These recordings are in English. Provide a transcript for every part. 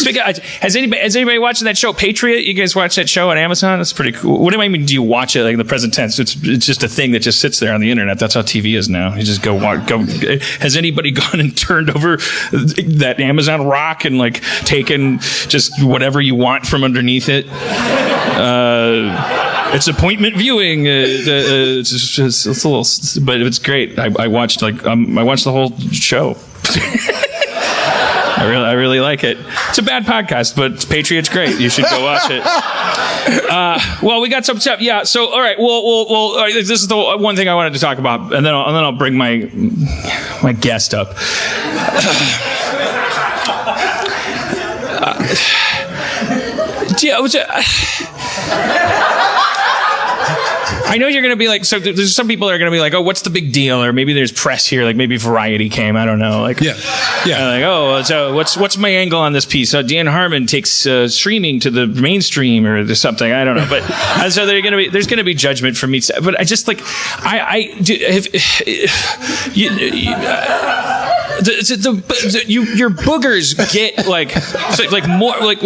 Has anybody watching that show Patriot? You guys watch that show on Amazon? That's pretty cool. What do I mean? Do you watch it like in the present tense? It's just a thing that just sits there on the internet. That's how TV is now. You just go. Has anybody gone and turned over that Amazon rock and like taken just whatever you want from underneath it? It's appointment viewing. It's a little, but it's great. I watched the whole show. I really like it. It's a bad podcast, but Patriot's great. You should go watch it. Well, we got some stuff. Yeah. So, all right. Well. This is the one thing I wanted to talk about, and then I'll bring my guest up. I know you're going to be like, so there's some people that are going to be like, oh, what's the big deal? Or maybe there's press here, like maybe Variety came, I don't know. Like, yeah. Like, oh, so what's my angle on this piece? Dan Harmon takes streaming to the mainstream or something, I don't know. But and so there's going to be judgment from me. But I just like, your boogers get like more like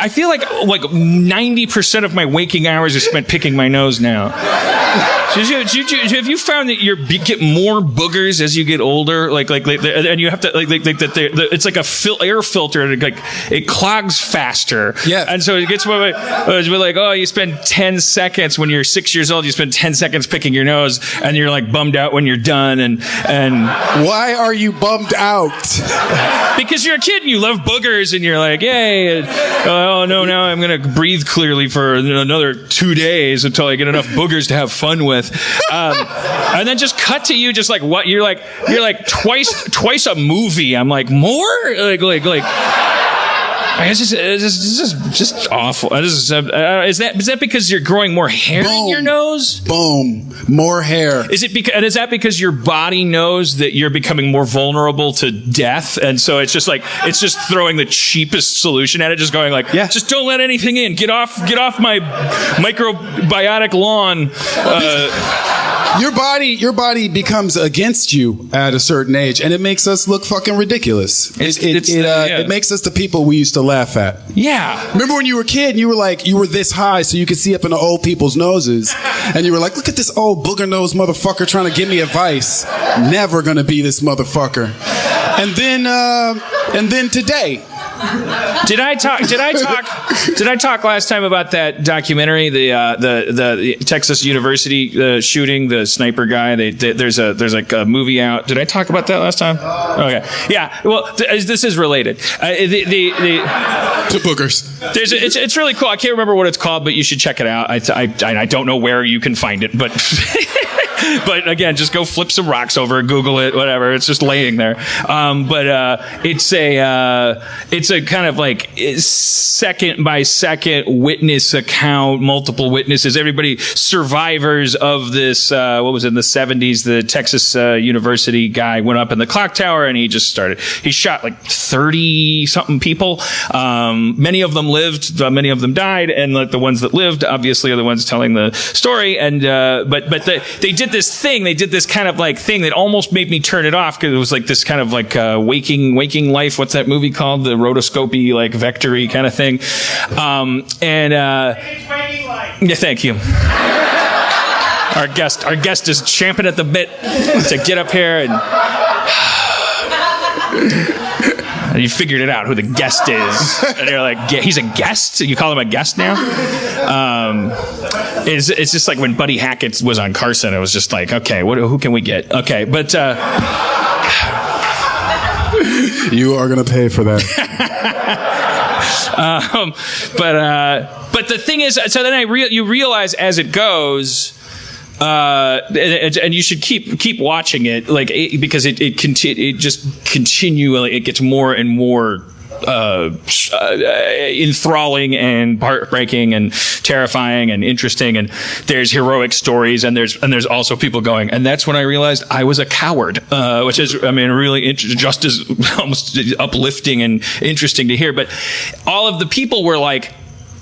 I feel like 90% of my waking hours are spent picking my nose now. Have you found that you get more boogers as you get older? And you have to it's like a air filter, and it clogs faster. Yeah, and so it gets like, oh, you spend 10 seconds when you're 6 years old. You spend 10 seconds picking your nose, and you're like bummed out when you're done. And why are you bummed out? Because you're a kid and you love boogers, and you're like, yay! Oh no, now I'm gonna breathe clearly for another 2 days until I get enough boogers to have fun with. And then just cut to you, just like what you're like twice a movie. I'm like, more like. This is just awful. Is that because you're growing more hair in your nose? Boom, more hair. Is that because your body knows that you're becoming more vulnerable to death, and so it's just throwing the cheapest solution at it, just going like, yeah, just don't let anything in. Get off my microbiotic lawn. Your body becomes against you at a certain age, and it makes us look fucking ridiculous. It makes us the people we used to laugh at. Yeah. Remember when you were a kid and you were like, you were this high so you could see up into old people's noses, and you were like, look at this old booger nose motherfucker trying to give me advice. Never gonna be this motherfucker. And then today. Did I talk last time about that documentary, the Texas University shooting, the sniper guy? There's like a movie out. Did I talk about that last time? Okay, yeah. Well, this is related. To boogers. It's really cool. I can't remember what it's called, but you should check it out. I don't know where you can find it, but. But again, just go flip some rocks over, Google it, whatever. It's just laying there. But it's a kind of like second by second witness account, multiple witnesses, everybody, survivors of this. What was it, in the 70s? The Texas University guy went up in the clock tower and he shot like 30 something people. Many of them lived, many of them died, and like the ones that lived obviously are the ones telling the story. And but they did this thing. They did this kind of like thing that almost made me turn it off, because it was like this kind of like waking life. What's that movie called? The rotoscopy, like vectory kind of thing. Yeah, thank you. Our guest is champing at the bit to get up here and. You figured it out who the guest is, and you're like, he's a guest. You call him a guest now. It's just like when Buddy Hackett was on Carson. It was just like, okay, who can we get? Okay, but you are gonna pay for that. But the thing is, so then you realize as it goes. And you should keep watching it, like because it just continually it gets more and more enthralling and heartbreaking and terrifying and interesting, and there's heroic stories, and there's also people going, and that's when I realized I was a coward, which is, I mean, really just as almost uplifting and interesting to hear. But all of the people were like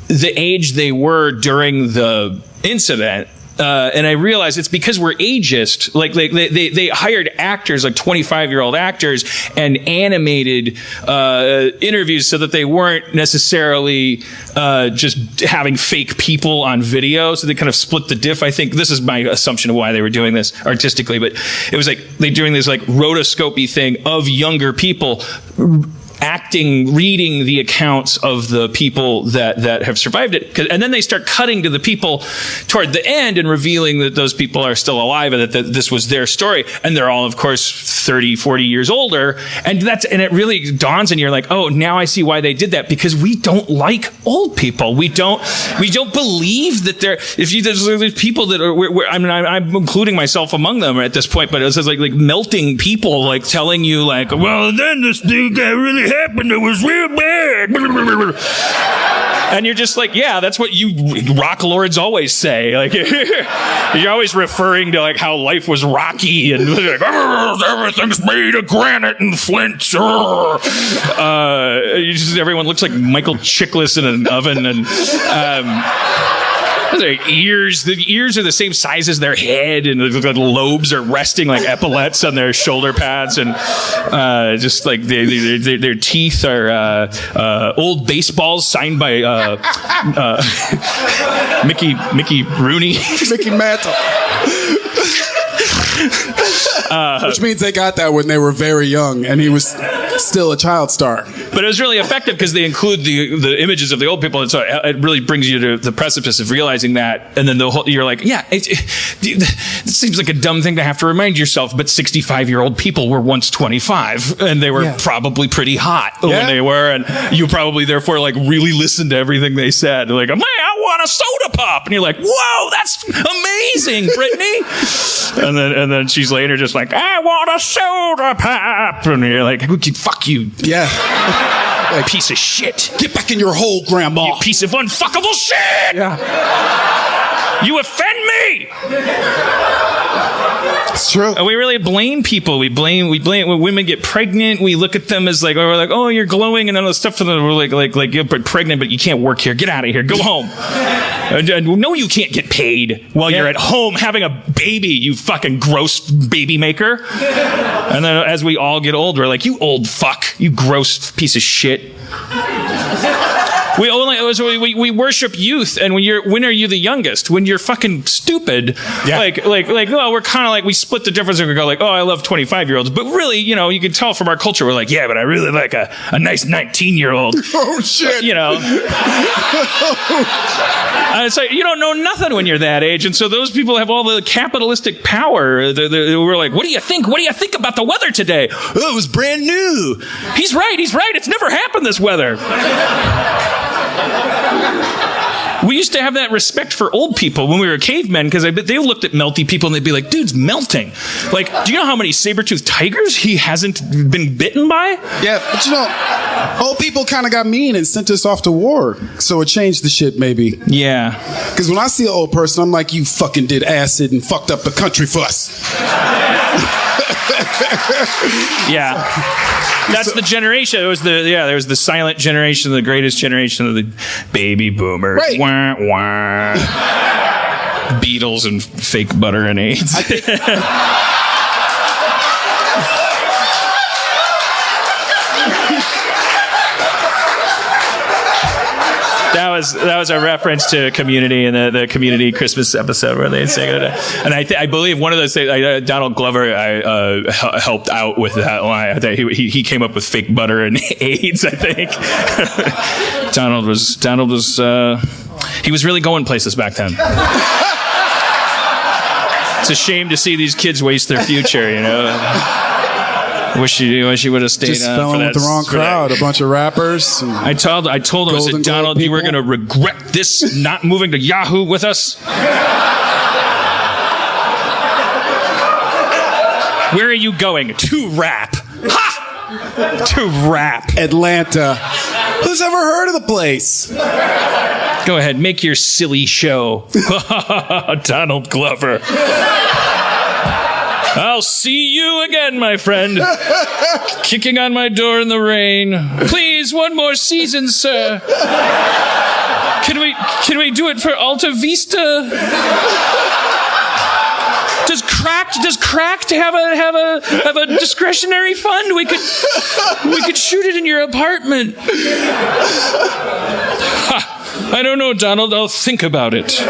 the age they were during the incident. and I realized it's because we're ageist. Like they hired actors, like 25-year-old actors, and animated interviews so that they weren't necessarily just having fake people on video. So they kind of split the diff. I think this is my assumption of why they were doing this artistically, but it was like they're doing this like rotoscopy thing of younger people reading the accounts of the people that have survived it. And then they start cutting to the people toward the end and revealing that those people are still alive and that this was their story. And they're all, of course, 30, 40 years older. And it really dawns on you, like, oh, now I see why they did that, because we don't like old people. We don't believe that there's people that are, I'm including myself among them at this point, but it's like melting people, like telling you like, well, then this thing got really happened. It was real bad. And you're just like, yeah, that's what you rock lords always say. Like, you're always referring to like how life was rocky and like, everything's made of granite and flint. Everyone looks like Michael Chiklis in an oven, and their ears. The ears are the same size as their head, and the lobes are resting like epaulets on their shoulder pads, and just like their teeth are old baseballs signed by Mickey Rooney, Mickey Mantle. Which means they got that when they were very young, and he was still a child star. But it was really effective because they include the images of the old people, and so it really brings you to the precipice of realizing that. And then you're like, yeah, it seems like a dumb thing to have to remind yourself, but 65-year-old people were once 25, and they were probably pretty hot when they were, and you probably therefore like really listened to everything they said. Like, man, I want a soda pop, and you're like, whoa, that's amazing, Brittany. And then she's later just like, I want a soda pop, and you're like, fuck you. Yeah. Like, piece of shit. Get back in your hole, Grandma. You piece of unfuckable shit. Yeah. You offend me. It's true. And we really blame people. We blame when women get pregnant. We look at them as like, we're like, oh, you're glowing, and all this stuff. And we're like you're pregnant, but you can't work here. Get out of here. Go home. And no, you can't get paid while you're at home having a baby. You fucking gross baby maker. And then as we all get older, we're like, you old fuck. You gross piece of shit. We worship youth, and when are you the youngest? When you're fucking stupid. Yeah. Like, well, we're kind of like, we split the difference and we go like, oh, I love 25-year-olds. But really, you can tell from our culture, we're like, yeah, but I really like a nice 19-year-old. Oh, shit. It's like, you don't know nothing when you're that age. And so those people have all the capitalistic power. We're like, what do you think? What do you think about the weather today? Oh, it was brand new. He's right. It's never happened, this weather. We used to have that respect for old people when we were cavemen, because they looked at melty people and they'd be like, dude's melting. Like, do you know how many saber-toothed tigers he hasn't been bitten by? Yeah, but old people kind of got mean and sent us off to war. So it changed the shit, maybe. Yeah. Because when I see an old person, I'm like, you fucking did acid and fucked up the country for us. Yeah. That's the generation. There was the silent generation, the greatest generation of the baby boomers. Right. Wah, wah. Beatles and fake butter and AIDS. That was a reference to Community and the Community Christmas episode where they sing it. And I believe one of those things, Donald Glover helped out with that line. He came up with fake butter and AIDS, I think. Donald was he was really going places back then. It's a shame to see these kids waste their future, Wish he would have stayed just on fell for in that. with the wrong crowd. A bunch of rappers. I told him, I said, Donald, you were going to regret this, not moving to Yahoo with us. Where are you going? To rap. Ha! To rap. Atlanta. Who's ever heard of the place? Go ahead, make your silly show. Donald Glover. I'll see you again, my friend. Kicking on my door in the rain. Please, one more season, sir. Can we do it for Alta Vista? Does Cracked have a discretionary fund? We could shoot it in your apartment. I don't know, Donald. I'll think about it.